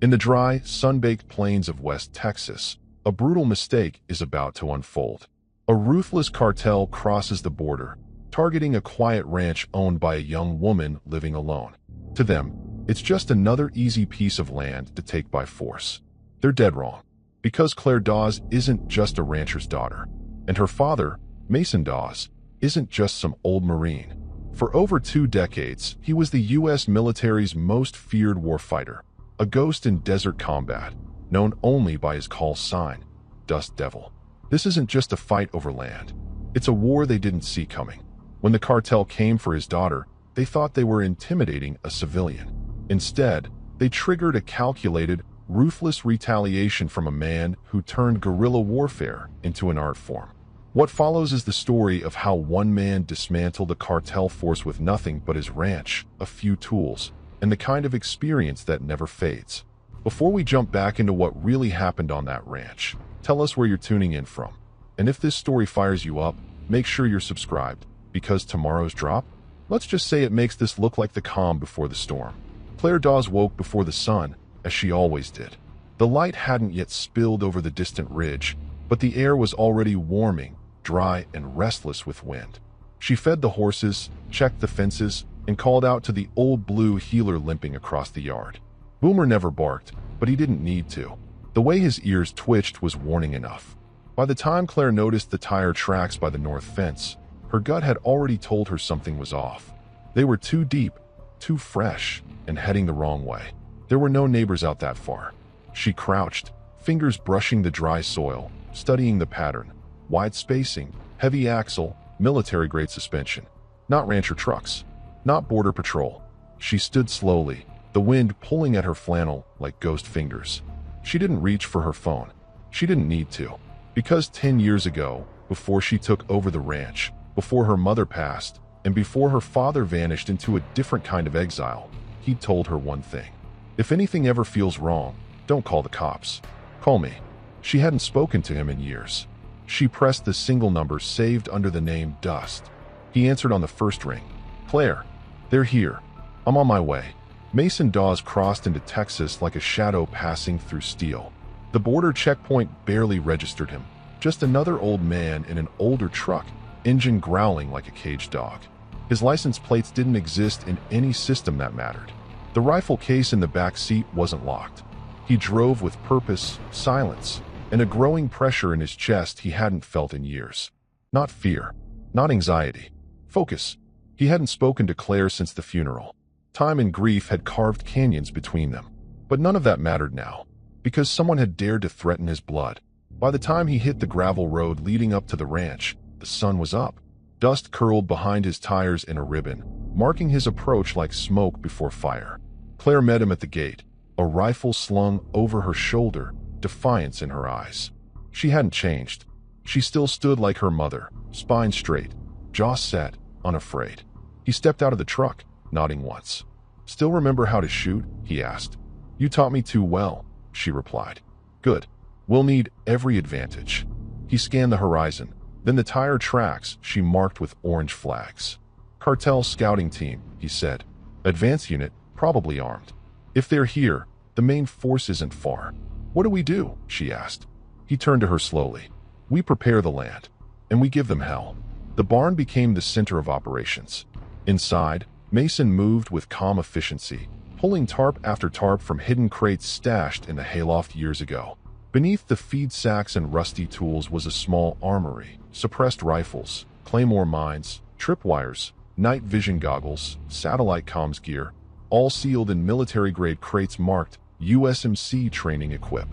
In the dry, sun-baked plains of West Texas, a brutal mistake is about to unfold. A ruthless cartel crosses the border, targeting a quiet ranch owned by a young woman living alone. To them, it's just another easy piece of land to take by force. They're dead wrong, because Claire Dawes isn't just a rancher's daughter, and her father, Mason Dawes, isn't just some old Marine. For over 2 decades, he was the U.S. military's most feared warfighter, a ghost in desert combat, known only by his call sign, Dust Devil. This isn't just a fight over land. It's a war they didn't see coming. When the cartel came for his daughter, they thought they were intimidating a civilian. Instead, they triggered a calculated, ruthless retaliation from a man who turned guerrilla warfare into an art form. What follows is the story of how one man dismantled a cartel force with nothing but his ranch, a few tools, and the kind of experience that never fades. Before we jump back into what really happened on that ranch, tell us where you're tuning in from. And if this story fires you up, make sure you're subscribed, because tomorrow's drop, let's just say it makes this look like the calm before the storm. Claire Dawes woke before the sun, as she always did. The light hadn't yet spilled over the distant ridge, but the air was already warming, dry and restless with wind. She fed the horses, checked the fences, and called out to the old blue heeler limping across the yard. Boomer never barked, but he didn't need to. The way his ears twitched was warning enough. By the time Claire noticed the tire tracks by the north fence, her gut had already told her something was off. They were too deep, too fresh, and heading the wrong way. There were no neighbors out that far. She crouched, fingers brushing the dry soil, studying the pattern. Wide spacing, heavy axle, military-grade suspension. Not rancher trucks. Not border patrol. She stood slowly, the wind pulling at her flannel like ghost fingers. She didn't reach for her phone. She didn't need to. Because 10 years ago, before she took over the ranch, before her mother passed, and before her father vanished into a different kind of exile, he'd told her one thing. If anything ever feels wrong, don't call the cops. Call me. She hadn't spoken to him in years. She pressed the single number saved under the name Dust. He answered on the first ring. Claire, they're here. I'm on my way. Mason Dawes crossed into Texas like a shadow passing through steel. The border checkpoint barely registered him. Just another old man in an older truck, engine growling like a caged dog. His license plates didn't exist in any system that mattered. The rifle case in the back seat wasn't locked. He drove with purpose, silence, and a growing pressure in his chest he hadn't felt in years. Not fear, not anxiety. Focus. He hadn't spoken to Claire since the funeral. Time and grief had carved canyons between them. But none of that mattered now, because someone had dared to threaten his blood. By the time he hit the gravel road leading up to the ranch, the sun was up. Dust curled behind his tires in a ribbon, marking his approach like smoke before fire. Claire met him at the gate, a rifle slung over her shoulder, defiance in her eyes. She hadn't changed. She still stood like her mother, spine straight, jaw set, unafraid. He stepped out of the truck, nodding once. Still remember how to shoot? He asked. You taught me too well, she replied. Good. We'll need every advantage. He scanned the horizon, then the tire tracks she marked with orange flags. Cartel scouting team, he said. Advance unit, probably armed. If they're here, the main force isn't far. What do we do? She asked. He turned to her slowly. We prepare the land, and we give them hell. The barn became the center of operations. Inside, Mason moved with calm efficiency, pulling tarp after tarp from hidden crates stashed in the hayloft years ago. Beneath the feed sacks and rusty tools was a small armory, suppressed rifles, claymore mines, tripwires, night vision goggles, satellite comms gear, all sealed in military-grade crates marked USMC training equip.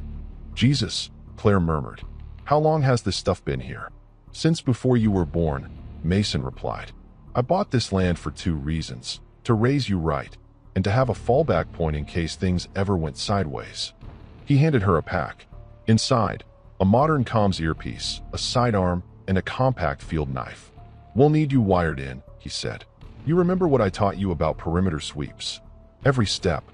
Jesus, Claire murmured. How long has this stuff been here? Since before you were born, Mason replied. I bought this land for 2 reasons, to raise you right, and to have a fallback point in case things ever went sideways. He handed her a pack. Inside, a modern comms earpiece, a sidearm, and a compact field knife. We'll need you wired in, he said. You remember what I taught you about perimeter sweeps? Every step.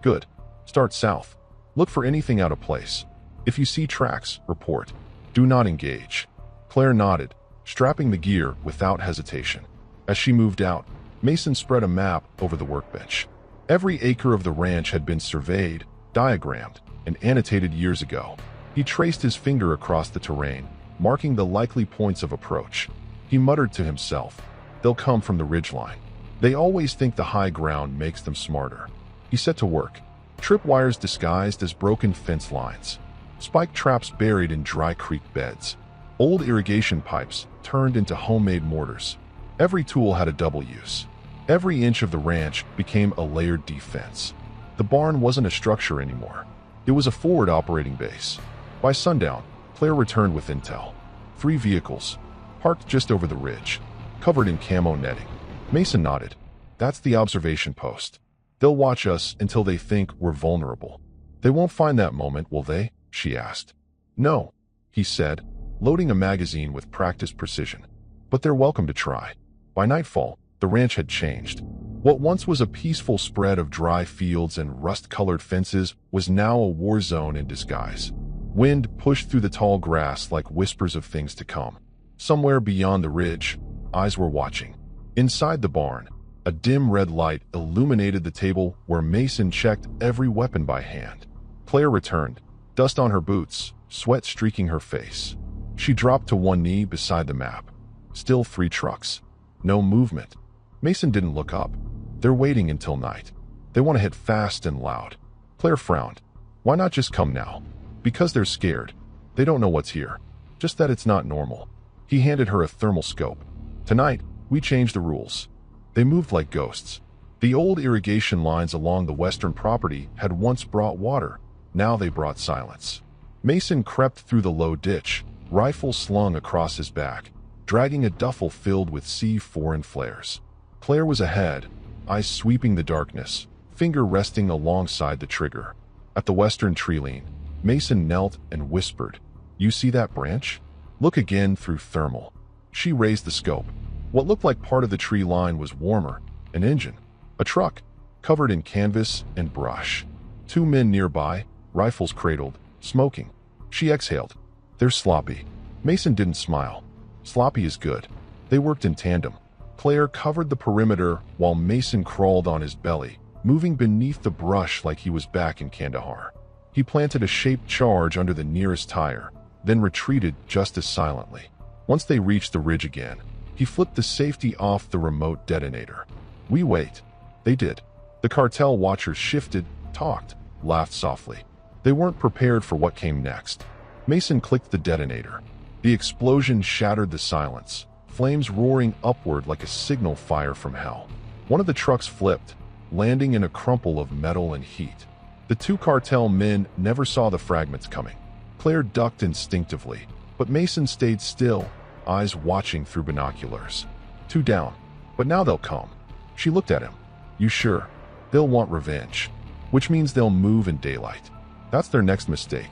Good. Start south. Look for anything out of place. If you see tracks, report. Do not engage. Claire nodded, strapping the gear without hesitation. As she moved out, Mason spread a map over the workbench. Every acre of the ranch had been surveyed, diagrammed, and annotated years ago. He traced his finger across the terrain, marking the likely points of approach. He muttered to himself, "They'll come from the ridgeline. They always think the high ground makes them smarter." He set to work. Tripwires disguised as broken fence lines. Spike traps buried in dry creek beds. Old irrigation pipes turned into homemade mortars. Every tool had a double use. Every inch of the ranch became a layered defense. The barn wasn't a structure anymore. It was a forward operating base. By sundown, Claire returned with intel. 3 vehicles, parked just over the ridge, covered in camo netting. Mason nodded. "That's the observation post. They'll watch us until they think we're vulnerable." "They won't find that moment, will they?" she asked. "No," he said, loading a magazine with practiced precision. "But they're welcome to try." By nightfall, the ranch had changed. What once was a peaceful spread of dry fields and rust-colored fences was now a war zone in disguise. Wind pushed through the tall grass like whispers of things to come. Somewhere beyond the ridge, eyes were watching. Inside the barn, a dim red light illuminated the table where Mason checked every weapon by hand. Claire returned, dust on her boots, sweat streaking her face. She dropped to one knee beside the map. Still 3 trucks. No movement. Mason didn't look up. They're waiting until night. They want to hit fast and loud. Claire frowned. Why not just come now? Because they're scared. They don't know what's here. Just that it's not normal. He handed her a thermal scope. Tonight, we changed the rules. They moved like ghosts. The old irrigation lines along the western property had once brought water. Now they brought silence. Mason crept through the low ditch, rifle slung across his back, dragging a duffel filled with C4 and flares. Claire was ahead, eyes sweeping the darkness, finger resting alongside the trigger. At the western tree line, Mason knelt and whispered, "You see that branch? Look again through thermal." She raised the scope. What looked like part of the tree line was warmer, an engine, a truck, covered in canvas and brush. 2 men nearby, rifles cradled, smoking. She exhaled. "They're sloppy." Mason didn't smile. "Sloppy is good." They worked in tandem. Claire covered the perimeter while Mason crawled on his belly, moving beneath the brush like he was back in Kandahar. He planted a shaped charge under the nearest tire, then retreated just as silently. Once they reached the ridge again, he flipped the safety off the remote detonator. "We wait." They did. The cartel watchers shifted, talked, laughed softly. They weren't prepared for what came next. Mason clicked the detonator. The explosion shattered the silence, flames roaring upward like a signal fire from hell. One of the trucks flipped, landing in a crumple of metal and heat. The 2 cartel men never saw the fragments coming. Claire ducked instinctively, but Mason stayed still, eyes watching through binoculars. 2 down, but now they'll come. She looked at him. "You sure? They'll want revenge, which means they'll move in daylight. That's their next mistake."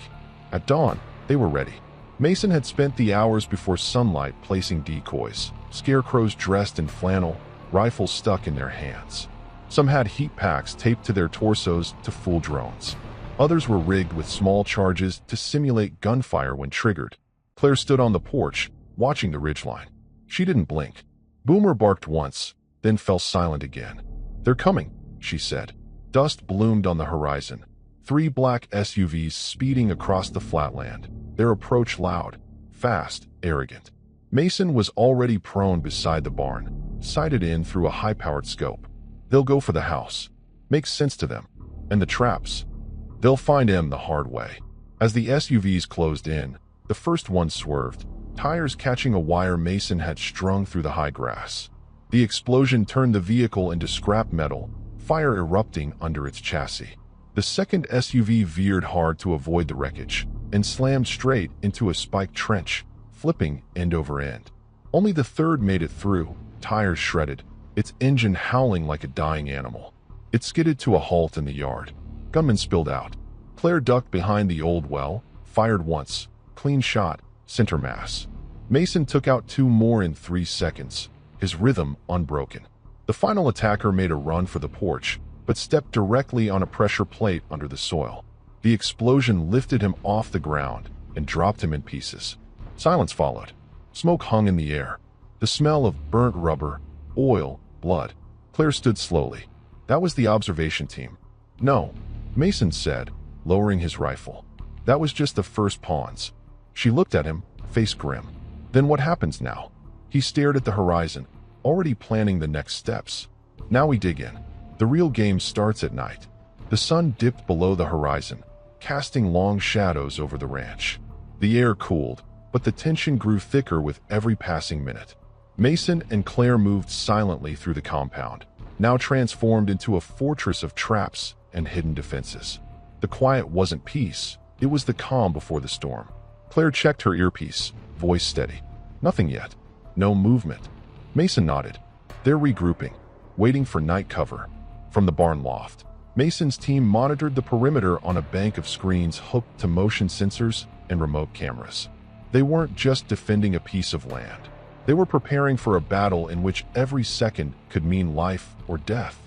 At dawn, they were ready. Mason had spent the hours before sunlight placing decoys, scarecrows dressed in flannel, rifles stuck in their hands. Some had heat packs taped to their torsos to fool drones. Others were rigged with small charges to simulate gunfire when triggered. Claire stood on the porch, watching the ridgeline. She didn't blink. Boomer barked once, then fell silent again. "They're coming," she said. Dust bloomed on the horizon. 3 black SUVs speeding across the flatland, their approach loud, fast, arrogant. Mason was already prone beside the barn, sighted in through a high-powered scope. They'll go for the house. Makes sense to them. And the traps. They'll find him the hard way. As the SUVs closed in, the first one swerved, tires catching a wire Mason had strung through the high grass. The explosion turned the vehicle into scrap metal, fire erupting under its chassis. The second SUV veered hard to avoid the wreckage and slammed straight into a spiked trench, flipping end over end. Only the third made it through, tires shredded, its engine howling like a dying animal. It skidded to a halt in the yard. Gunmen spilled out. Claire ducked behind the old well, fired once, clean shot, center mass. Mason took out 2 more in 3 seconds, his rhythm unbroken. The final attacker made a run for the porch, but stepped directly on a pressure plate under the soil. The explosion lifted him off the ground and dropped him in pieces. Silence followed. Smoke hung in the air. The smell of burnt rubber, oil, blood. Claire stood slowly. That was the observation team. "No," Mason said, lowering his rifle. That was just the first pawns. She looked at him, face grim. Then what happens now? He stared at the horizon, already planning the next steps. Now we dig in. The real game starts at night. The sun dipped below the horizon, casting long shadows over the ranch. The air cooled, but the tension grew thicker with every passing minute. Mason and Claire moved silently through the compound, now transformed into a fortress of traps and hidden defenses. The quiet wasn't peace, it was the calm before the storm. Claire checked her earpiece, voice steady. Nothing yet. No movement. Mason nodded. They're regrouping, waiting for night cover. From the barn loft, Mason's team monitored the perimeter on a bank of screens hooked to motion sensors and remote cameras. They weren't just defending a piece of land. They were preparing for a battle in which every second could mean life or death.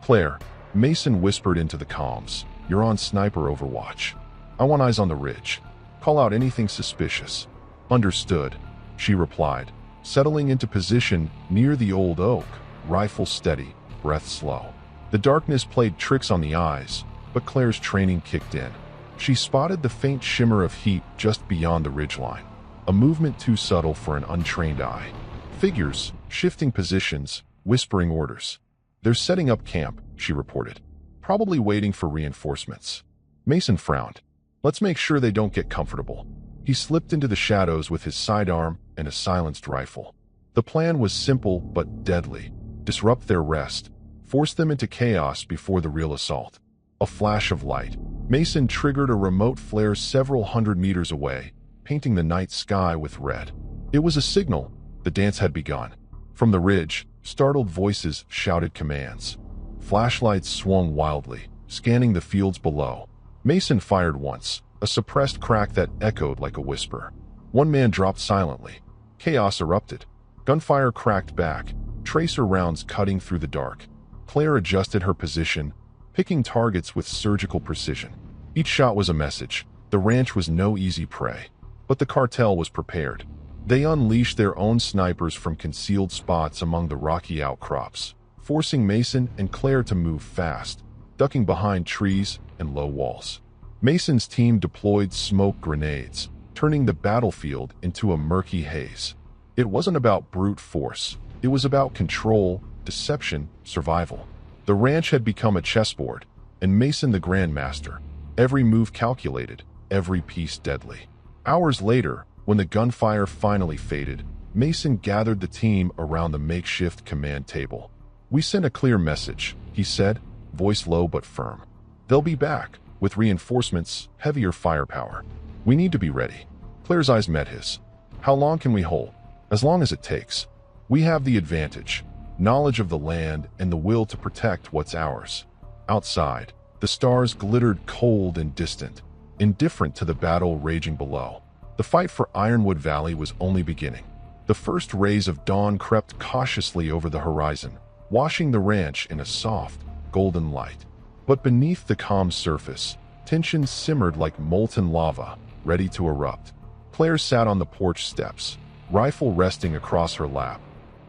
Claire, Mason whispered into the comms, "You're on sniper overwatch. I want eyes on the ridge. Call out anything suspicious." "Understood," she replied, settling into position near the old oak, rifle steady, breath slow. The darkness played tricks on the eyes, but Claire's training kicked in. She spotted the faint shimmer of heat just beyond the ridgeline, a movement too subtle for an untrained eye. Figures, shifting positions, whispering orders. "They're setting up camp," she reported, "probably waiting for reinforcements." Mason frowned. "Let's make sure they don't get comfortable." He slipped into the shadows with his sidearm and a silenced rifle. The plan was simple but deadly. Disrupt their rest, force them into chaos before the real assault. A flash of light. Mason triggered a remote flare several hundred meters away, painting the night sky with red. It was a signal. The dance had begun. From the ridge, startled voices shouted commands. Flashlights swung wildly, scanning the fields below. Mason fired once, a suppressed crack that echoed like a whisper. One man dropped silently. Chaos erupted. Gunfire cracked back, tracer rounds cutting through the dark. Claire adjusted her position, picking targets with surgical precision. Each shot was a message. The ranch was no easy prey. But the cartel was prepared. They unleashed their own snipers from concealed spots among the rocky outcrops, forcing Mason and Claire to move fast, ducking behind trees and low walls. Mason's team deployed smoke grenades, turning the battlefield into a murky haze. It wasn't about brute force. It was about control, deception, survival. The ranch had become a chessboard, and Mason the grandmaster, every move calculated, every piece deadly. Hours later, when the gunfire finally faded, Mason gathered the team around the makeshift command table. "We sent a clear message," he said, voice low but firm. "They'll be back, with reinforcements, heavier firepower. We need to be ready." Claire's eyes met his. "How long can we hold?" "As long as it takes. We have the advantage, knowledge of the land and the will to protect what's ours." Outside, the stars glittered cold and distant, indifferent to the battle raging below. The fight for Ironwood Valley was only beginning. The first rays of dawn crept cautiously over the horizon, washing the ranch in a soft, golden light. But beneath the calm surface, tension simmered like molten lava, ready to erupt. Claire sat on the porch steps, rifle resting across her lap,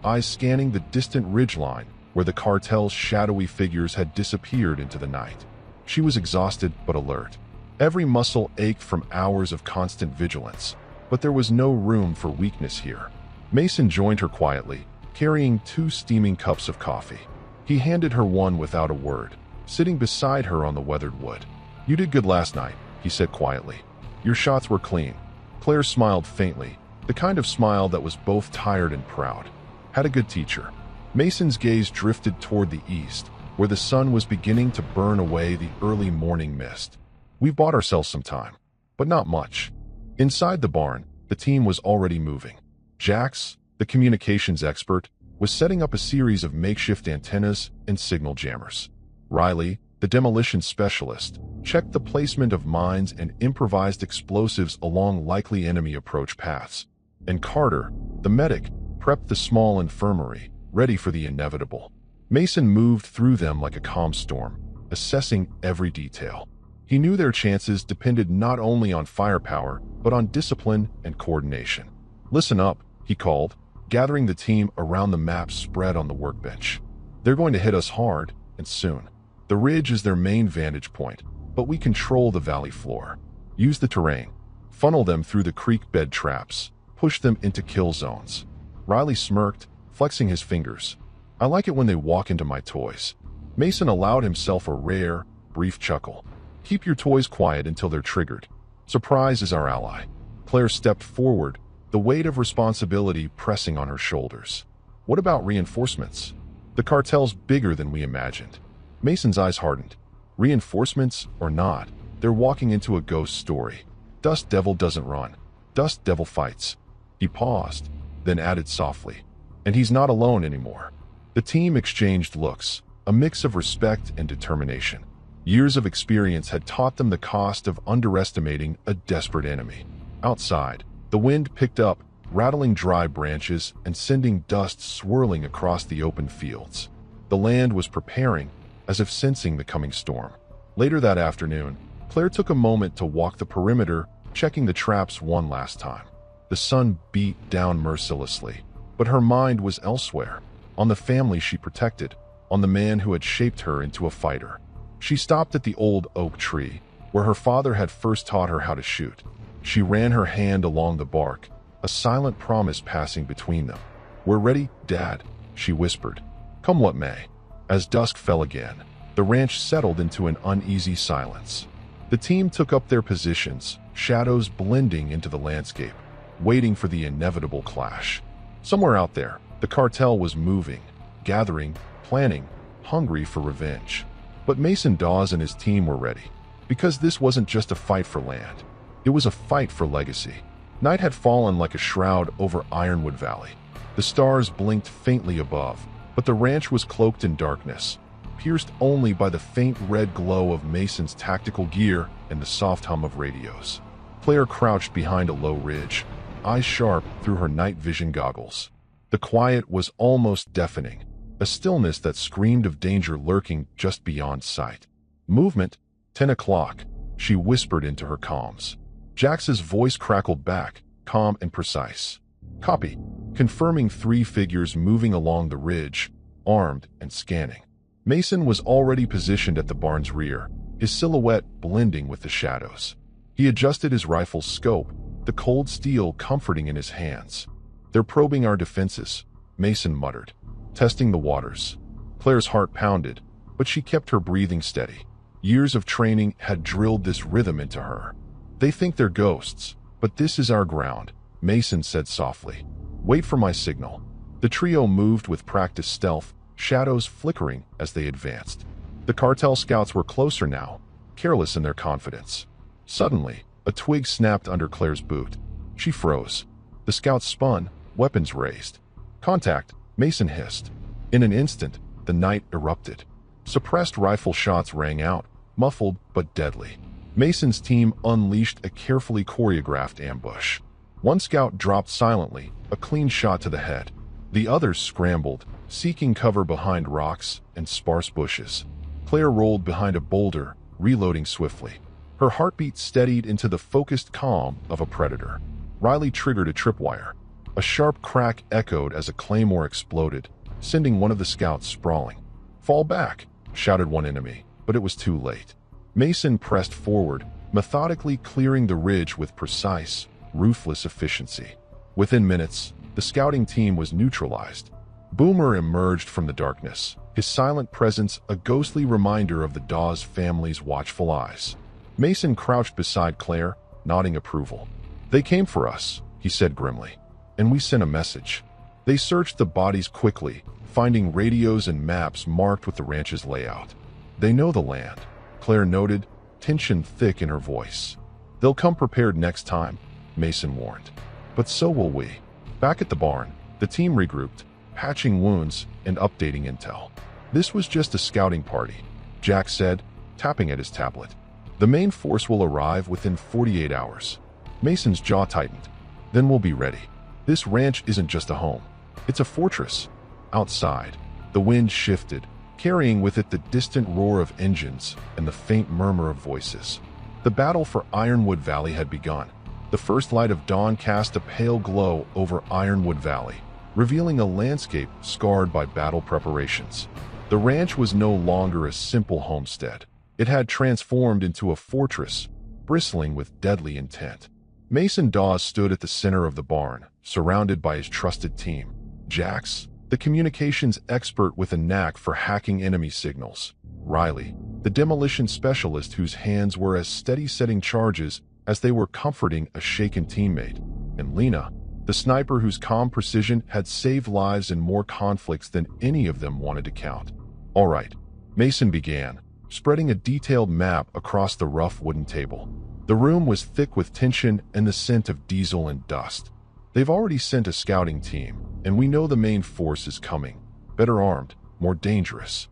eyes scanning the distant ridgeline where the cartel's shadowy figures had disappeared into the night. She was exhausted but alert. Every muscle ached from hours of constant vigilance, but there was no room for weakness here. Mason joined her quietly, carrying 2 steaming cups of coffee. He handed her one without a word, sitting beside her on the weathered wood. "You did good last night," he said quietly. "Your shots were clean." Claire smiled faintly, the kind of smile that was both tired and proud. "Had a good teacher." Mason's gaze drifted toward the east, where the sun was beginning to burn away the early morning mist. "We've bought ourselves some time, but not much." Inside the barn, the team was already moving. Jax, the communications expert, was setting up a series of makeshift antennas and signal jammers. Riley, the demolition specialist, checked the placement of mines and improvised explosives along likely enemy approach paths. And Carter, the medic, prepped the small infirmary, ready for the inevitable. Mason moved through them like a calm storm, assessing every detail. He knew their chances depended not only on firepower, but on discipline and coordination. "Listen up," he called, gathering the team around the map spread on the workbench. "They're going to hit us hard, and soon. The ridge is their main vantage point, but we control the valley floor. Use the terrain. Funnel them through the creek bed traps. Push them into kill zones." Riley smirked, flexing his fingers. "I like it when they walk into my toys." Mason allowed himself a rare, brief chuckle. "Keep your toys quiet until they're triggered. Surprise is our ally." Claire stepped forward, the weight of responsibility pressing on her shoulders. "What about reinforcements? The cartel's bigger than we imagined." Mason's eyes hardened. Reinforcements or not, they're walking into a ghost story. Dust Devil doesn't run. Dust Devil fights. He paused, then added softly, "And he's not alone anymore." The team exchanged looks, a mix of respect and determination. Years of experience had taught them the cost of underestimating a desperate enemy. Outside, the wind picked up, rattling dry branches and sending dust swirling across the open fields. The land was preparing, as if sensing the coming storm. Later that afternoon, Claire took a moment to walk the perimeter, checking the traps one last time. The sun beat down mercilessly, but her mind was elsewhere, on the family she protected, on the man who had shaped her into a fighter. She stopped at the old oak tree, where her father had first taught her how to shoot. She ran her hand along the bark, a silent promise passing between them. "We're ready, Dad," she whispered. "Come what may." As dusk fell again, the ranch settled into an uneasy silence. The team took up their positions, shadows blending into the landscape, waiting for the inevitable clash. Somewhere out there, the cartel was moving, gathering, planning, hungry for revenge. But Mason Dawes and his team were ready, because this wasn't just a fight for land. It was a fight for legacy. Night had fallen like a shroud over Ironwood Valley. The stars blinked faintly above, but the ranch was cloaked in darkness, pierced only by the faint red glow of Mason's tactical gear and the soft hum of radios. Claire crouched behind a low ridge, eyes sharp through her night vision goggles. The quiet was almost deafening, a stillness that screamed of danger lurking just beyond sight. "Movement, 10 o'clock, she whispered into her comms. Jax's voice crackled back, calm and precise. "Copy," confirming 3 figures moving along the ridge, armed and scanning. Mason was already positioned at the barn's rear, his silhouette blending with the shadows. He adjusted his rifle's scope, the cold steel comforting in his hands. "They're probing our defenses," Mason muttered, testing the waters. Claire's heart pounded, but she kept her breathing steady. Years of training had drilled this rhythm into her. "They think they're ghosts, but this is our ground," Mason said softly. "Wait for my signal." The trio moved with practiced stealth, shadows flickering as they advanced. The cartel scouts were closer now, careless in their confidence. Suddenly, a twig snapped under Claire's boot. She froze. The scouts spun, weapons raised. "Contact," Mason hissed. In an instant, the night erupted. Suppressed rifle shots rang out, muffled but deadly. Mason's team unleashed a carefully choreographed ambush. One scout dropped silently, a clean shot to the head. The others scrambled, seeking cover behind rocks and sparse bushes. Claire rolled behind a boulder, reloading swiftly. Her heartbeat steadied into the focused calm of a predator. Riley triggered a tripwire. A sharp crack echoed as a claymore exploded, sending one of the scouts sprawling. "Fall back," shouted one enemy, but it was too late. Mason pressed forward, methodically clearing the ridge with precise, ruthless efficiency. Within minutes, the scouting team was neutralized. Boomer emerged from the darkness, his silent presence a ghostly reminder of the Dawes family's watchful eyes. Mason crouched beside Claire, nodding approval. "They came for us," he said grimly, "and we sent a message." They searched the bodies quickly, finding radios and maps marked with the ranch's layout. "They know the land," Claire noted, tension thick in her voice. "They'll come prepared next time," Mason warned. "But so will we." Back at the barn, the team regrouped, patching wounds and updating intel. "This was just a scouting party," Jack said, tapping at his tablet. "The main force will arrive within 48 hours. Mason's jaw tightened. "Then we'll be ready. This ranch isn't just a home. It's a fortress." Outside, the wind shifted, carrying with it the distant roar of engines and the faint murmur of voices. The battle for Ironwood Valley had begun. The first light of dawn cast a pale glow over Ironwood Valley, revealing a landscape scarred by battle preparations. The ranch was no longer a simple homestead. It had transformed into a fortress, bristling with deadly intent. Mason Dawes stood at the center of the barn, surrounded by his trusted team. Jax, the communications expert with a knack for hacking enemy signals. Riley, the demolition specialist whose hands were as steady setting charges as they were comforting a shaken teammate. And Lena, the sniper whose calm precision had saved lives in more conflicts than any of them wanted to count. All right, Mason began, spreading a detailed map across the rough wooden table. The room was thick with tension and the scent of diesel and dust. They've already sent a scouting team, and we know the main force is coming. Better armed, more dangerous.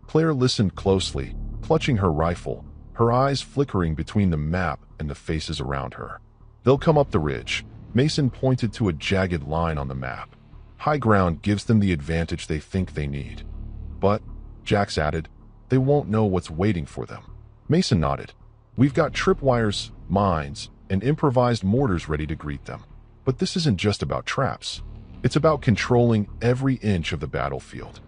Claire listened closely, clutching her rifle, her eyes flickering between the map and the faces around her. They'll come up the ridge. Mason pointed to a jagged line on the map. High ground gives them the advantage they think they need. But, Jax added, they won't know what's waiting for them. Mason nodded. We've got tripwires, mines, and improvised mortars ready to greet them. But this isn't just about traps. It's about controlling every inch of the battlefield.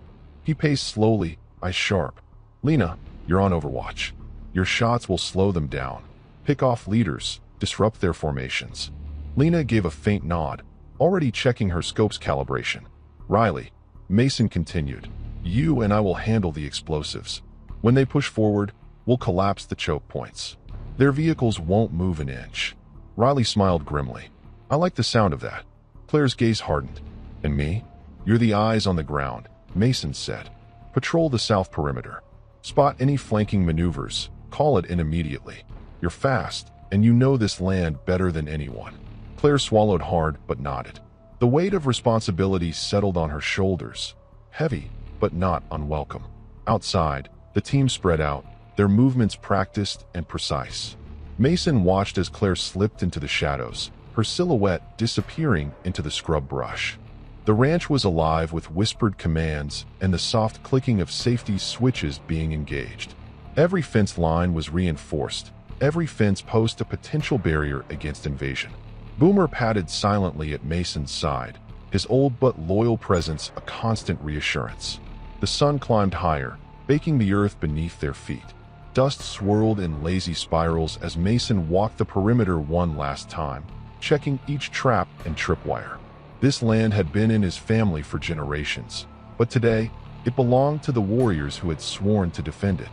He paced slowly, eyes sharp. Lena, you're on overwatch. Your shots will slow them down, pick off leaders, disrupt their formations. Lena gave a faint nod, already checking her scope's calibration. Riley, Mason continued, you and I will handle the explosives. When they push forward, we'll collapse the choke points. Their vehicles won't move an inch. Riley smiled grimly. I like the sound of that. Claire's gaze hardened. And me? You're the eyes on the ground, Mason said. Patrol the south perimeter. Spot any flanking maneuvers. Call it in immediately. You're fast, and you know this land better than anyone. Claire swallowed hard but nodded. The weight of responsibility settled on her shoulders. Heavy, but not unwelcome. Outside, the team spread out, their movements practiced and precise. Mason watched as Claire slipped into the shadows, her silhouette disappearing into the scrub brush. The ranch was alive with whispered commands and the soft clicking of safety switches being engaged. Every fence line was reinforced, every fence post a potential barrier against invasion. Boomer padded silently at Mason's side, his old but loyal presence a constant reassurance. The sun climbed higher, baking the earth beneath their feet. Dust swirled in lazy spirals as Mason walked the perimeter one last time, checking each trap and tripwire. This land had been in his family for generations, but today, it belonged to the warriors who had sworn to defend it.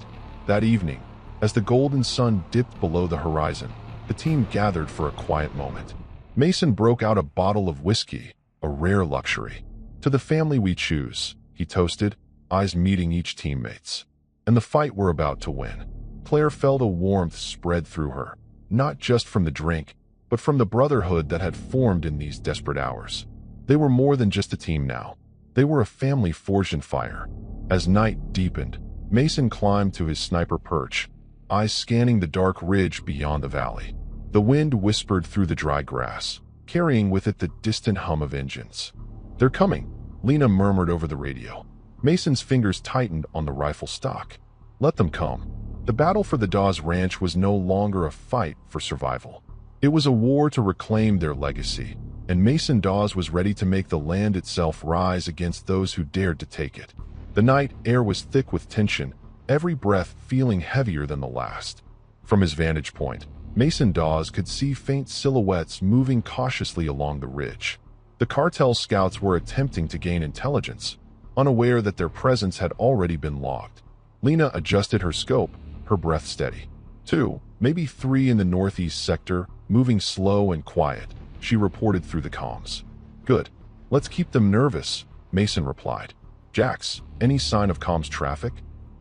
That evening, as the golden sun dipped below the horizon, the team gathered for a quiet moment. Mason broke out a bottle of whiskey, a rare luxury. To the family we choose, he toasted, eyes meeting each teammate's. And the fight we're about to win. Claire felt a warmth spread through her, not just from the drink, but from the brotherhood that had formed in these desperate hours. They were more than just a team now. They were a family forged in fire. As night deepened, Mason climbed to his sniper perch, eyes scanning the dark ridge beyond the valley. The wind whispered through the dry grass, carrying with it the distant hum of engines. They're coming, Lena murmured over the radio. Mason's fingers tightened on the rifle stock. Let them come. The battle for the Dawes Ranch was no longer a fight for survival. It was a war to reclaim their legacy, and Mason Dawes was ready to make the land itself rise against those who dared to take it. The night air was thick with tension, every breath feeling heavier than the last. From his vantage point, Mason Dawes could see faint silhouettes moving cautiously along the ridge. The Cartel scouts were attempting to gain intelligence, unaware that their presence had already been logged. Lena adjusted her scope, her breath steady. 2, maybe 3 in the northeast sector, moving slow and quiet, she reported through the comms. Good. Let's keep them nervous, Mason replied. Jax, any sign of comms traffic?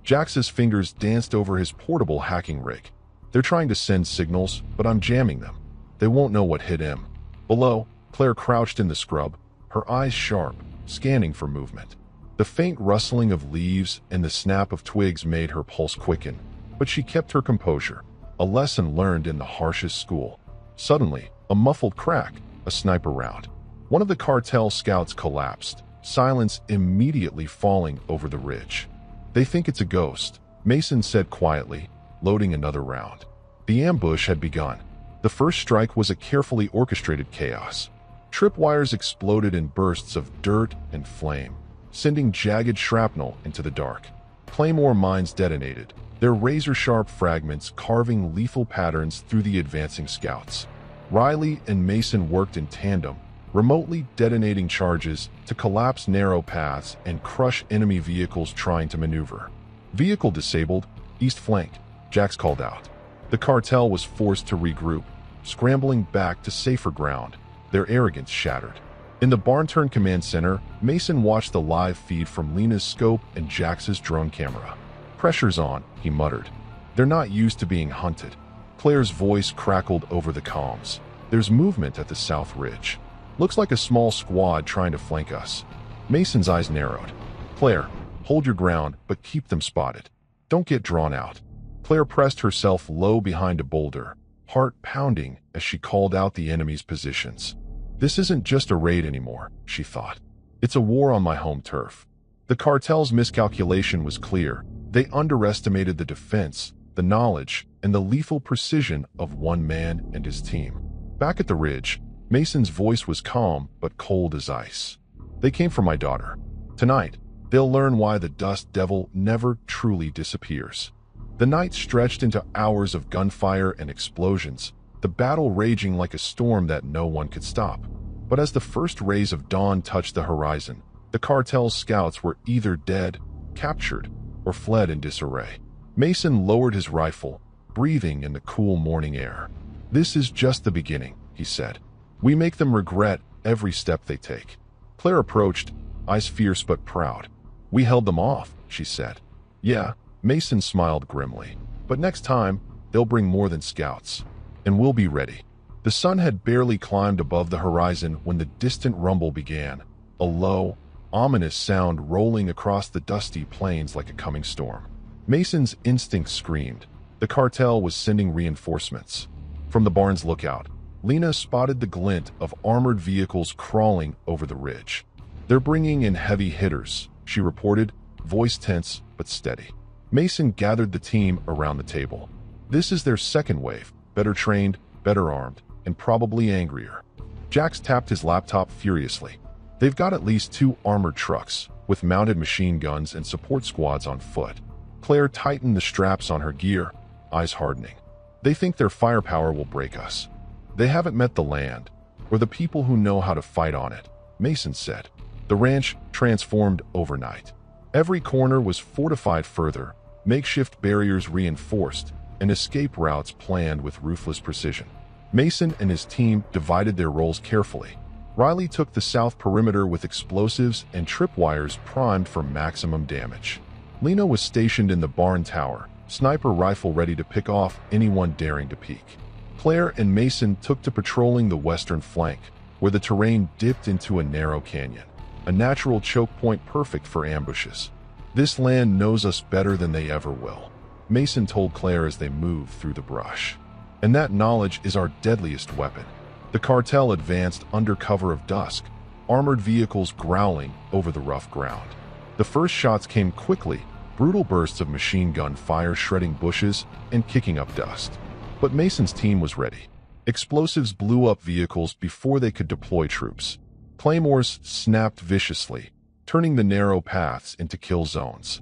Jax's fingers danced over his portable hacking rig. They're trying to send signals, but I'm jamming them. They won't know what hit him. Below, Claire crouched in the scrub, her eyes sharp, scanning for movement. The faint rustling of leaves and the snap of twigs made her pulse quicken, but she kept her composure, a lesson learned in the harshest school. Suddenly, a muffled crack, a sniper round. One of the Cartel scouts collapsed, silence immediately falling over the ridge. They think it's a ghost, Mason said quietly, loading another round. The ambush had begun. The first strike was a carefully orchestrated chaos. Tripwires exploded in bursts of dirt and flame, sending jagged shrapnel into the dark. Claymore mines detonated, their razor-sharp fragments carving lethal patterns through the advancing scouts. Riley and Mason worked in tandem, remotely detonating charges to collapse narrow paths and crush enemy vehicles trying to maneuver. Vehicle disabled, east flank, Jax called out. The cartel was forced to regroup, scrambling back to safer ground, their arrogance shattered. In the barn-turn command center, Mason watched the live feed from Lena's scope and Jax's drone camera. "Pressure's on," he muttered. "They're not used to being hunted." Claire's voice crackled over the comms. "There's movement at the south ridge. Looks like a small squad trying to flank us." Mason's eyes narrowed. "Claire, hold your ground, but keep them spotted. Don't get drawn out." Claire pressed herself low behind a boulder, heart pounding as she called out the enemy's positions. This isn't just a raid anymore, she thought. It's a war on my home turf. The cartel's miscalculation was clear. They underestimated the defense, the knowledge, and the lethal precision of one man and his team. Back at the ridge, Mason's voice was calm but cold as ice. "They came for my daughter. Tonight, they'll learn why the dust devil never truly disappears." The night stretched into hours of gunfire and explosions, the battle raging like a storm that no one could stop. But as the first rays of dawn touched the horizon, the cartel's scouts were either dead, captured, or fled in disarray. Mason lowered his rifle, breathing in the cool morning air. "This is just the beginning," he said. "We make them regret every step they take." Claire approached, eyes fierce but proud. "We held them off," she said. "Yeah," Mason smiled grimly. "But next time, they'll bring more than scouts. And we'll be ready." The sun had barely climbed above the horizon when the distant rumble began, a low, ominous sound rolling across the dusty plains like a coming storm. Mason's instinct screamed. The cartel was sending reinforcements. From the barn's lookout, Lena spotted the glint of armored vehicles crawling over the ridge. "They're bringing in heavy hitters," she reported, voice tense but steady. Mason gathered the team around the table. "This is their second wave, better trained, better armed, and probably angrier." Jax tapped his laptop furiously. "They've got at least 2 armored trucks, with mounted machine guns and support squads on foot." Claire tightened the straps on her gear, eyes hardening. "They think their firepower will break us. They haven't met the land, or the people who know how to fight on it," Mason said. The ranch transformed overnight. Every corner was fortified further, makeshift barriers reinforced, and escape routes planned with ruthless precision. Mason and his team divided their roles carefully. Riley took the south perimeter with explosives and tripwires primed for maximum damage. Lena was stationed in the barn tower, sniper rifle ready to pick off anyone daring to peek. Claire and Mason took to patrolling the western flank, where the terrain dipped into a narrow canyon, a natural choke point perfect for ambushes. "This land knows us better than they ever will," Mason told Claire as they moved through the brush. "And that knowledge is our deadliest weapon." The cartel advanced under cover of dusk, armored vehicles growling over the rough ground. The first shots came quickly, brutal bursts of machine gun fire shredding bushes and kicking up dust. But Mason's team was ready. Explosives blew up vehicles before they could deploy troops. Claymores snapped viciously, turning the narrow paths into kill zones.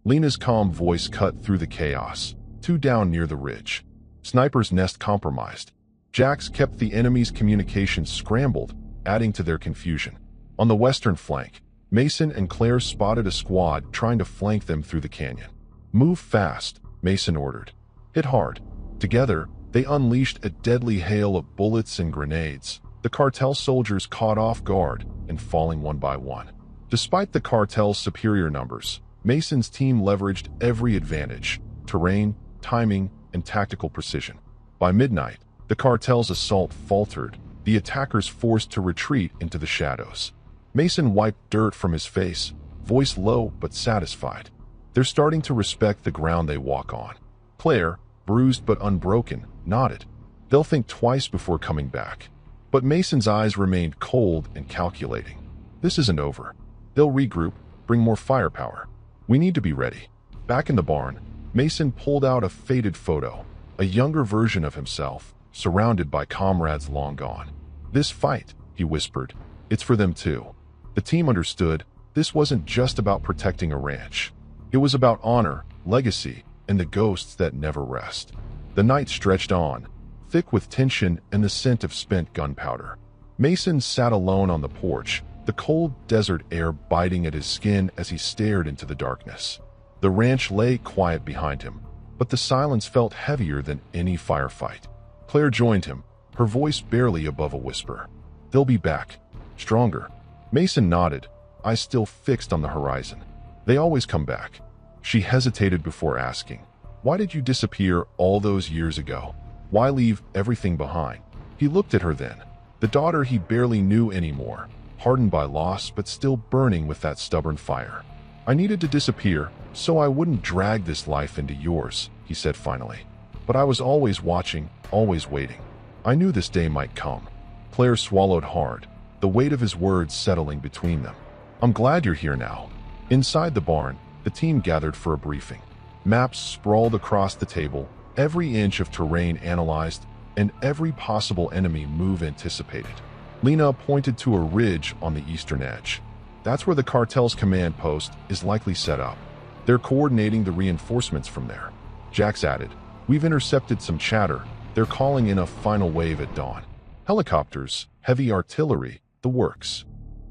Lena's calm voice cut through the chaos. 2 down near the ridge. Sniper's nest compromised. Jax kept the enemy's communications scrambled, adding to their confusion. On the western flank, Mason and Claire spotted a squad trying to flank them through the canyon. "Move fast," Mason ordered. "Hit hard." Together, they unleashed a deadly hail of bullets and grenades, the cartel soldiers caught off guard and falling one by one. Despite the cartel's superior numbers, Mason's team leveraged every advantage: terrain, timing, and tactical precision. By midnight, the cartel's assault faltered, the attackers forced to retreat into the shadows. Mason wiped dirt from his face, voice low but satisfied. "They're starting to respect the ground they walk on." Claire, bruised but unbroken, nodded. "They'll think twice before coming back." But Mason's eyes remained cold and calculating. "This isn't over. They'll regroup, bring more firepower. We need to be ready." Back in the barn, Mason pulled out a faded photo, a younger version of himself, surrounded by comrades long gone. "This fight," he whispered, It's for them too. The team understood this wasn't just about protecting a ranch. It was about honor, legacy, and the ghosts that never rest. The night stretched on, thick with tension and the scent of spent gunpowder. Mason sat alone on the porch, the cold desert air biting at his skin as he stared into the darkness. The ranch lay quiet behind him, but the silence felt heavier than any firefight. Claire joined him, her voice barely above a whisper. "They'll be back. Stronger." Mason nodded, eyes still fixed on the horizon. "They always come back." She hesitated before asking, "Why did you disappear all those years ago? Why leave everything behind?" He looked at her then, the daughter he barely knew anymore, hardened by loss but still burning with that stubborn fire. "I needed to disappear so I wouldn't drag this life into yours," he said finally. "But I was always watching, always waiting. I knew this day might come." Claire swallowed hard, the weight of his words settling between them. "I'm glad you're here now." Inside the barn, the team gathered for a briefing. Maps sprawled across the table, every inch of terrain analyzed, and every possible enemy move anticipated. Lena pointed to a ridge on the eastern edge. "That's where the cartel's command post is likely set up. They're coordinating the reinforcements from there." Jax added, "We've intercepted some chatter. They're calling in a final wave at dawn. Helicopters, heavy artillery, the works."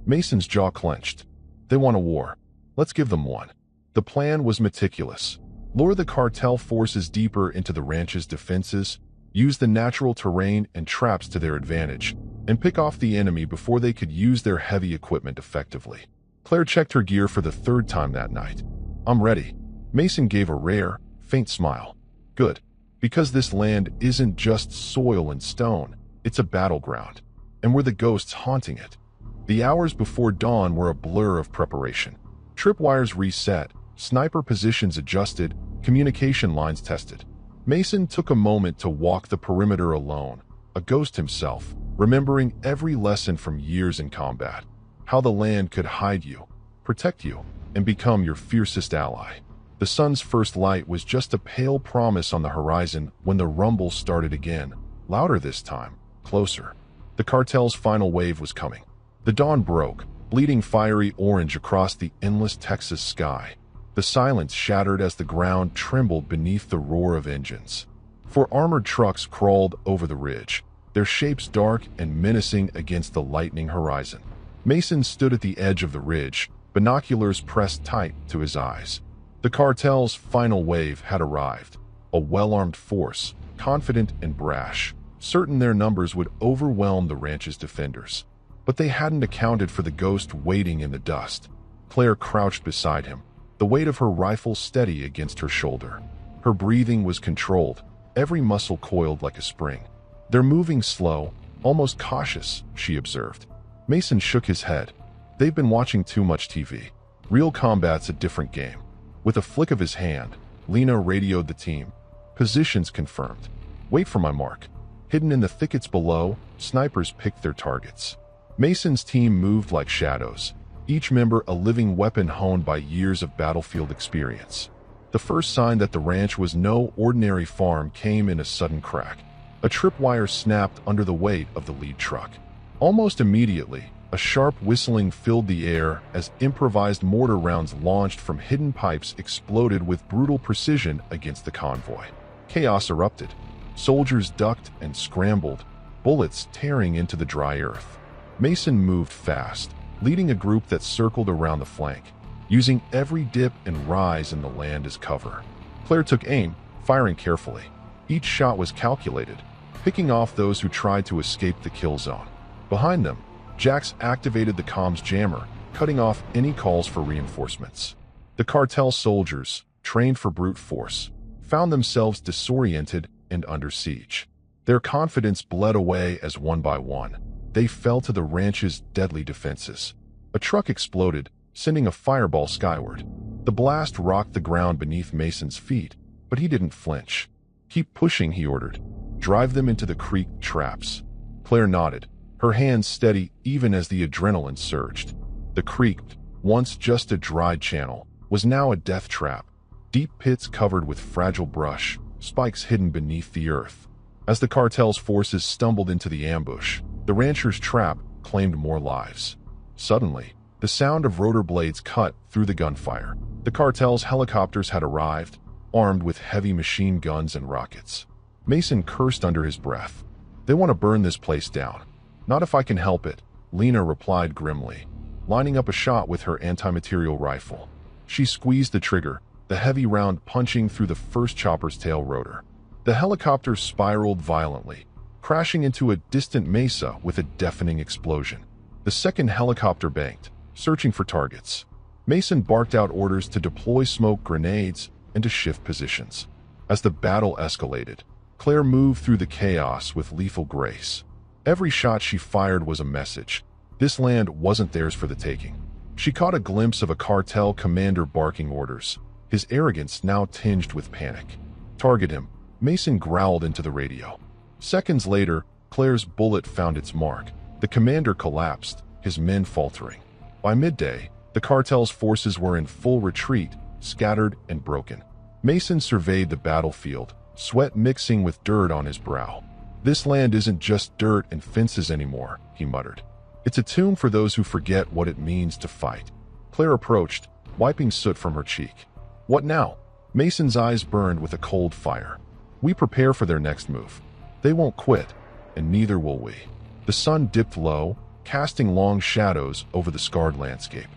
Mason's jaw clenched. "They want a war. Let's give them one." The plan was meticulous. Lure the cartel forces deeper into the ranch's defenses, use the natural terrain and traps to their advantage, and pick off the enemy before they could use their heavy equipment effectively. Claire checked her gear for the third time that night. "I'm ready." Mason gave a rare, faint smile. "Good. Because this land isn't just soil and stone, it's a battleground, and we're the ghosts haunting it." The hours before dawn were a blur of preparation. Tripwires reset, sniper positions adjusted, communication lines tested. Mason took a moment to walk the perimeter alone, a ghost himself, remembering every lesson from years in combat. How the land could hide you, protect you, and become your fiercest ally. The sun's first light was just a pale promise on the horizon when the rumble started again, louder this time, closer. The cartel's final wave was coming. The dawn broke, bleeding fiery orange across the endless Texas sky. The silence shattered as the ground trembled beneath the roar of engines. Four armored trucks crawled over the ridge, their shapes dark and menacing against the lightning horizon. Mason stood at the edge of the ridge, binoculars pressed tight to his eyes. The cartel's final wave had arrived, a well-armed force, confident and brash, certain their numbers would overwhelm the ranch's defenders. But they hadn't accounted for the ghost waiting in the dust. Claire crouched beside him, the weight of her rifle steady against her shoulder. Her breathing was controlled, every muscle coiled like a spring. "They're moving slow, almost cautious," she observed. Mason shook his head. "They've been watching too much TV. Real combat's a different game." With a flick of his hand, Lena radioed the team. "Positions confirmed. Wait for my mark." Hidden in the thickets below, snipers picked their targets. Mason's team moved like shadows, each member a living weapon honed by years of battlefield experience. The first sign that the ranch was no ordinary farm came in a sudden crack. A tripwire snapped under the weight of the lead truck. Almost immediately, a sharp whistling filled the air as improvised mortar rounds launched from hidden pipes exploded with brutal precision against the convoy. Chaos erupted. Soldiers ducked and scrambled, bullets tearing into the dry earth. Mason moved fast, leading a group that circled around the flank, using every dip and rise in the land as cover. Claire took aim, firing carefully. Each shot was calculated, picking off those who tried to escape the kill zone. Behind them, Jax activated the comms jammer, cutting off any calls for reinforcements. The cartel soldiers, trained for brute force, found themselves disoriented and under siege. Their confidence bled away as one by one, they fell to the ranch's deadly defenses. A truck exploded, sending a fireball skyward. The blast rocked the ground beneath Mason's feet, but he didn't flinch. "Keep pushing," he ordered. "Drive them into the creek traps." Claire nodded, her hands steady even as the adrenaline surged. The creek, once just a dried channel, was now a death trap. Deep pits covered with fragile brush, spikes hidden beneath the earth. As the cartel's forces stumbled into the ambush, the rancher's trap, claimed more lives. Suddenly, the sound of rotor blades cut through the gunfire. The cartel's helicopters had arrived, armed with heavy machine guns and rockets. Mason cursed under his breath. They want to burn this place down. Not if I can help it, Lena replied grimly, lining up a shot with her anti-material rifle. She squeezed the trigger, the heavy round punching through the first chopper's tail rotor. The helicopter spiraled violently, crashing into a distant mesa with a deafening explosion. The second helicopter banked, searching for targets. Mason barked out orders to deploy smoke grenades and to shift positions. As the battle escalated, Claire moved through the chaos with lethal grace. Every shot she fired was a message. This land wasn't theirs for the taking. She caught a glimpse of a cartel commander barking orders, his arrogance now tinged with panic. "Target him," Mason growled into the radio. Seconds later, Claire's bullet found its mark. The commander collapsed, his men faltering. By midday, the cartel's forces were in full retreat, scattered and broken. Mason surveyed the battlefield, sweat mixing with dirt on his brow. "This land isn't just dirt and fences anymore," he muttered. "It's a tomb for those who forget what it means to fight." Claire approached, wiping soot from her cheek. "What now?" Mason's eyes burned with a cold fire. "We prepare for their next move. They won't quit, and neither will we." The sun dipped low, casting long shadows over the scarred landscape.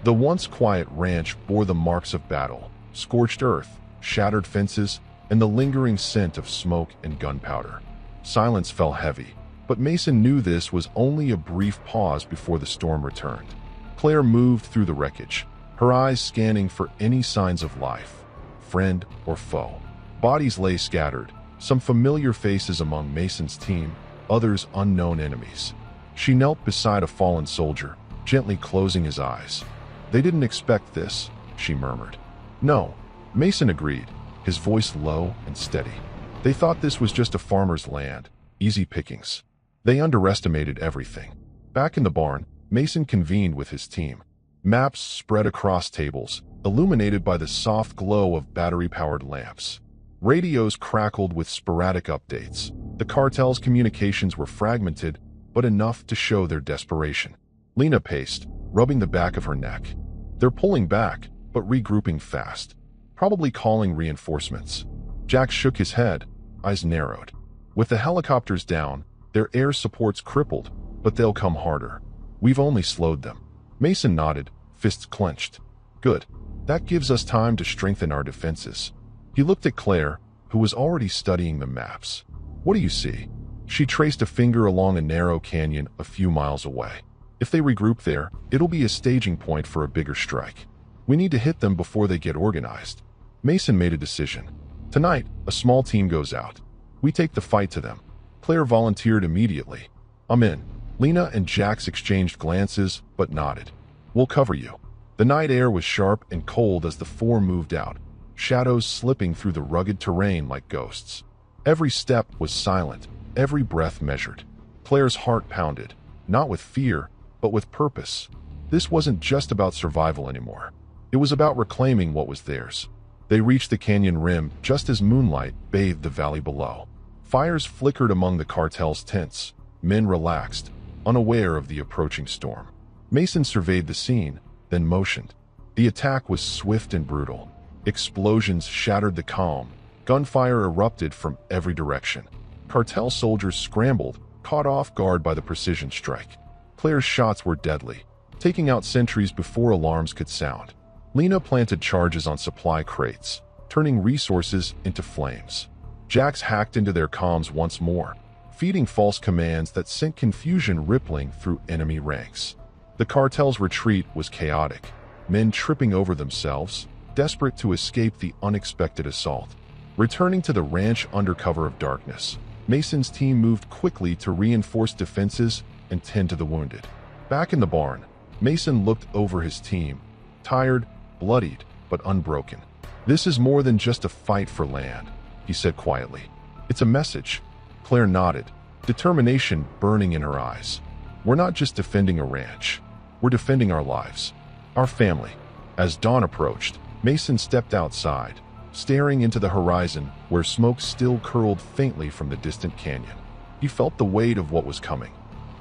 The once quiet ranch bore the marks of battle: scorched earth, shattered fences, and the lingering scent of smoke and gunpowder. Silence fell heavy, but Mason knew this was only a brief pause before the storm returned. Claire moved through the wreckage, her eyes scanning for any signs of life, friend or foe. Bodies lay scattered, some familiar faces among Mason's team, others unknown enemies. She knelt beside a fallen soldier, gently closing his eyes. "They didn't expect this," she murmured. "No," Mason agreed, his voice low and steady. "They thought this was just a farmer's land, easy pickings. They underestimated everything." Back in the barn, Mason convened with his team. Maps spread across tables, illuminated by the soft glow of battery-powered lamps. Radios crackled with sporadic updates. The cartel's communications were fragmented, but enough to show their desperation. Lena paced, rubbing the back of her neck. "They're pulling back, but regrouping fast. Probably calling reinforcements." Jack shook his head, eyes narrowed. "With the helicopters down, their air support's crippled, but they'll come harder. We've only slowed them." Mason nodded, fists clenched. "Good. That gives us time to strengthen our defenses." He looked at Claire, who was already studying the maps. "What do you see?" She traced a finger along a narrow canyon a few miles away. "If they regroup there, it'll be a staging point for a bigger strike. We need to hit them before they get organized." Mason made a decision. "Tonight, a small team goes out. We take the fight to them." Claire volunteered immediately. "I'm in." Lena and Jax exchanged glances, but nodded. "We'll cover you." The night air was sharp and cold as the four moved out, shadows slipping through the rugged terrain like ghosts. Every step was silent, every breath measured. Claire's heart pounded, not with fear, but with purpose. This wasn't just about survival anymore. It was about reclaiming what was theirs. They reached the canyon rim just as moonlight bathed the valley below. Fires flickered among the cartel's tents. Men relaxed, unaware of the approaching storm. Mason surveyed the scene, then motioned. The attack was swift and brutal. Explosions shattered the calm. Gunfire erupted from every direction. Cartel soldiers scrambled, caught off guard by the precision strike. Claire's shots were deadly, taking out sentries before alarms could sound. Lena planted charges on supply crates, turning resources into flames. Jax hacked into their comms once more, feeding false commands that sent confusion rippling through enemy ranks. The cartel's retreat was chaotic, men tripping over themselves, desperate to escape the unexpected assault. Returning to the ranch under cover of darkness, Mason's team moved quickly to reinforce defenses and tend to the wounded. Back in the barn, Mason looked over his team, tired, bloodied, but unbroken. "This is more than just a fight for land," he said quietly. "It's a message." Claire nodded, determination burning in her eyes. "We're not just defending a ranch. We're defending our lives, our family." As dawn approached, Mason stepped outside, staring into the horizon where smoke still curled faintly from the distant canyon. He felt the weight of what was coming.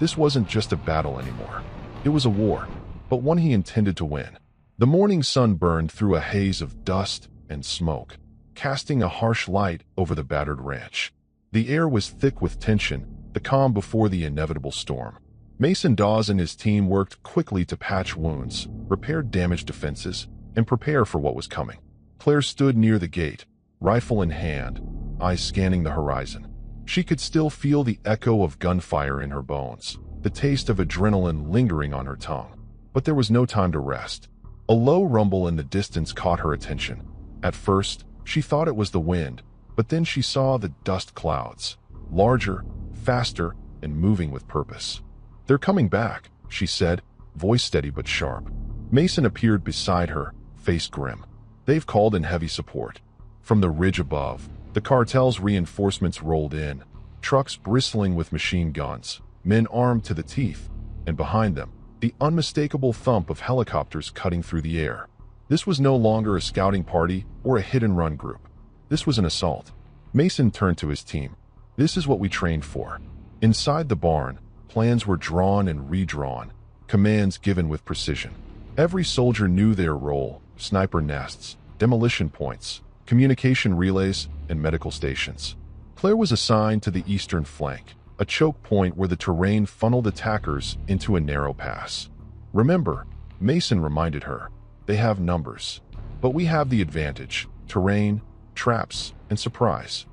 This wasn't just a battle anymore. It was a war, but one he intended to win. The morning sun burned through a haze of dust and smoke, casting a harsh light over the battered ranch. The air was thick with tension, the calm before the inevitable storm. Mason Dawes and his team worked quickly to patch wounds, repair damaged defenses, and prepare for what was coming. Claire stood near the gate, rifle in hand, eyes scanning the horizon. She could still feel the echo of gunfire in her bones, the taste of adrenaline lingering on her tongue. But there was no time to rest. A low rumble in the distance caught her attention. At first, she thought it was the wind, but then she saw the dust clouds, larger, faster, and moving with purpose. "They're coming back," she said, voice steady but sharp. Mason appeared beside her, face grim. "They've called in heavy support." From the ridge above, the cartel's reinforcements rolled in, trucks bristling with machine guns, men armed to the teeth, and behind them, the unmistakable thump of helicopters cutting through the air. This was no longer a scouting party or a hit-and-run group. This was an assault. Mason turned to his team. "This is what we trained for." Inside the barn, plans were drawn and redrawn, commands given with precision. Every soldier knew their role: sniper nests, demolition points, communication relays, and medical stations. Claire was assigned to the eastern flank, a choke point where the terrain funneled attackers into a narrow pass. "Remember," Mason reminded her, "they have numbers. But we have the advantage: terrain, traps, and surprise."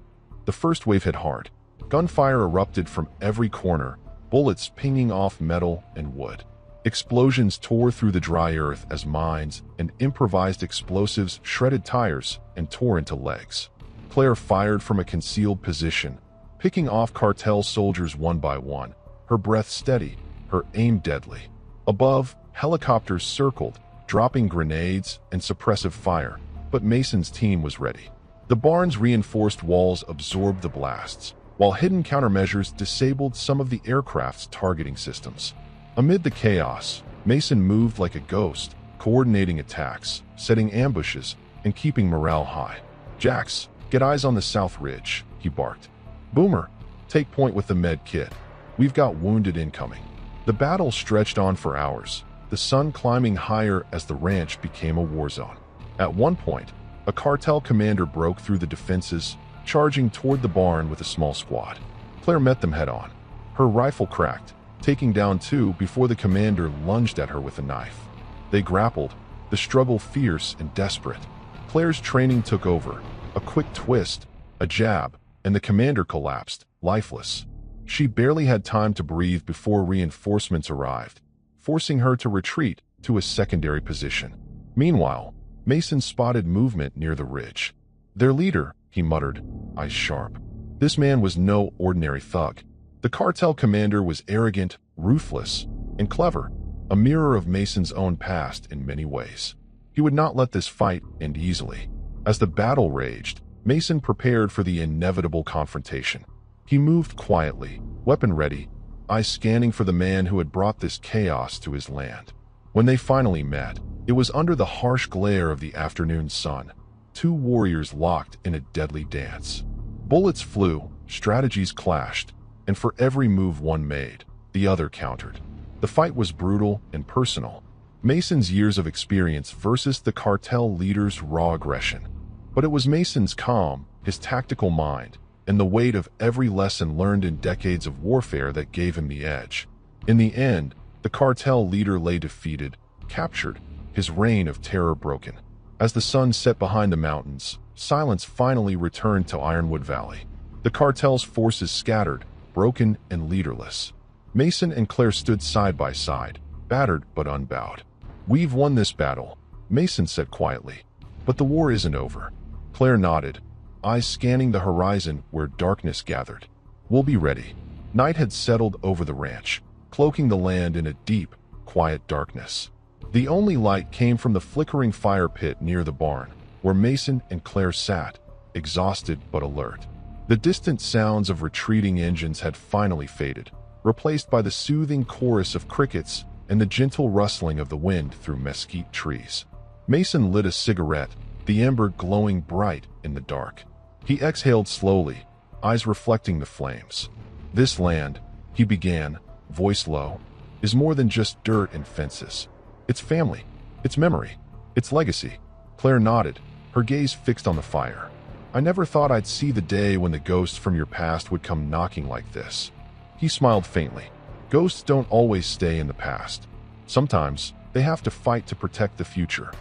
The first wave hit hard. Gunfire erupted from every corner, bullets pinging off metal and wood. Explosions tore through the dry earth as mines and improvised explosives shredded tires and tore into legs. Claire fired from a concealed position, picking off cartel soldiers one by one, her breath steady, her aim deadly. Above, helicopters circled, dropping grenades and suppressive fire, but Mason's team was ready. The barn's reinforced walls absorbed the blasts, while hidden countermeasures disabled some of the aircraft's targeting systems. Amid the chaos, Mason moved like a ghost, coordinating attacks, setting ambushes, and keeping morale high. "Jax, get eyes on the south ridge," he barked. "Boomer, take point with the med kit. We've got wounded incoming." The battle stretched on for hours, the sun climbing higher as the ranch became a war zone. At one point, a cartel commander broke through the defenses, charging toward the barn with a small squad. Claire met them head-on. Her rifle cracked, taking down two before the commander lunged at her with a knife. They grappled, the struggle fierce and desperate. Claire's training took over, a quick twist, a jab, and the commander collapsed, lifeless. She barely had time to breathe before reinforcements arrived, forcing her to retreat to a secondary position. Meanwhile, Mason spotted movement near the ridge. "Their leader," he muttered, eyes sharp. This man was no ordinary thug. The cartel commander was arrogant, ruthless, and clever, a mirror of Mason's own past in many ways. He would not let this fight end easily. As the battle raged, Mason prepared for the inevitable confrontation. He moved quietly, weapon ready, eyes scanning for the man who had brought this chaos to his land. When they finally met, it was under the harsh glare of the afternoon sun, two warriors locked in a deadly dance. Bullets flew, strategies clashed, and for every move one made, the other countered. The fight was brutal and personal. Mason's years of experience versus the cartel leader's raw aggression. But it was Mason's calm, his tactical mind, and the weight of every lesson learned in decades of warfare that gave him the edge. In the end, the cartel leader lay defeated, captured, his reign of terror broken. As the sun set behind the mountains, silence finally returned to Ironwood Valley. The cartel's forces scattered, broken and leaderless. Mason and Claire stood side by side, battered but unbowed. "We've won this battle," Mason said quietly. "But the war isn't over." Claire nodded, eyes scanning the horizon where darkness gathered. "We'll be ready." Night had settled over the ranch, cloaking the land in a deep, quiet darkness. The only light came from the flickering fire pit near the barn, where Mason and Claire sat, exhausted but alert. The distant sounds of retreating engines had finally faded, replaced by the soothing chorus of crickets and the gentle rustling of the wind through mesquite trees. Mason lit a cigarette, the ember glowing bright in the dark. He exhaled slowly, eyes reflecting the flames. "This land," he began, voice low, is more than just dirt and fences. It's family. It's memory. It's legacy. Claire nodded, her gaze fixed on the fire. I never thought I'd see the day when the ghosts from your past would come knocking like this. He smiled faintly. Ghosts don't always stay in the past. Sometimes, they have to fight to protect the future.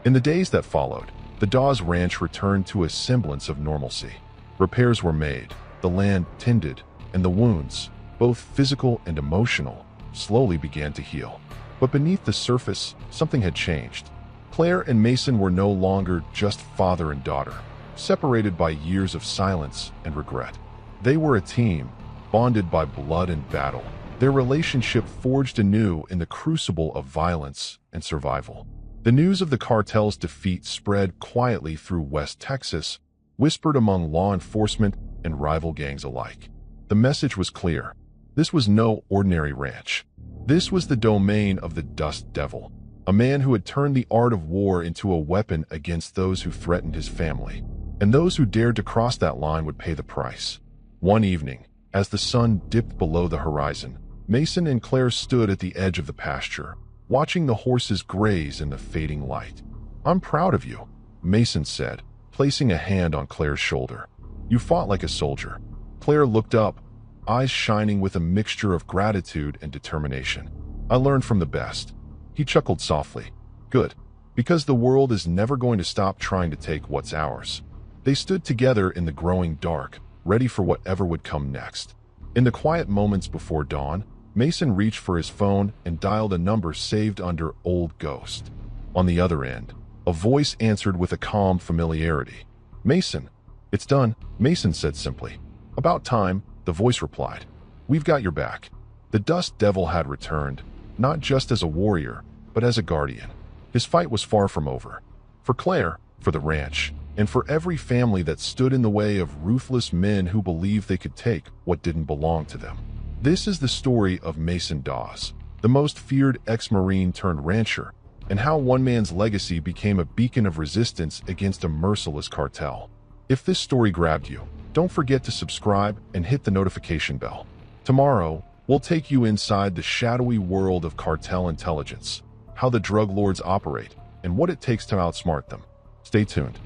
In the days that followed, the Dawes Ranch returned to a semblance of normalcy. Repairs were made, the land tended, and the wounds, both physical and emotional, slowly began to heal. But beneath the surface, something had changed. Claire and Mason were no longer just father and daughter, separated by years of silence and regret. They were a team, bonded by blood and battle. Their relationship forged anew in the crucible of violence and survival. The news of the cartel's defeat spread quietly through West Texas, whispered among law enforcement and rival gangs alike. The message was clear. This was no ordinary ranch. This was the domain of the Dust Devil, a man who had turned the art of war into a weapon against those who threatened his family. And those who dared to cross that line would pay the price. One evening, as the sun dipped below the horizon, Mason and Claire stood at the edge of the pasture, watching the horses graze in the fading light. "I'm proud of you," Mason said, placing a hand on Claire's shoulder. "You fought like a soldier." Claire looked up, eyes shining with a mixture of gratitude and determination. "I learned from the best." He chuckled softly. "Good, because the world is never going to stop trying to take what's ours." They stood together in the growing dark, ready for whatever would come next. In the quiet moments before dawn, Mason reached for his phone and dialed a number saved under Old Ghost. On the other end, a voice answered with a calm familiarity. "Mason." "It's done," Mason said simply. "About time," the voice replied. "We've got your back." The Dust Devil had returned, not just as a warrior, but as a guardian. His fight was far from over. For Claire, for the ranch, and for every family that stood in the way of ruthless men who believed they could take what didn't belong to them. This is the story of Mason Dawes, the most feared ex-Marine turned rancher, and how one man's legacy became a beacon of resistance against a merciless cartel. If this story grabbed you, don't forget to subscribe and hit the notification bell. Tomorrow, we'll take you inside the shadowy world of cartel intelligence, how the drug lords operate, and what it takes to outsmart them. Stay tuned.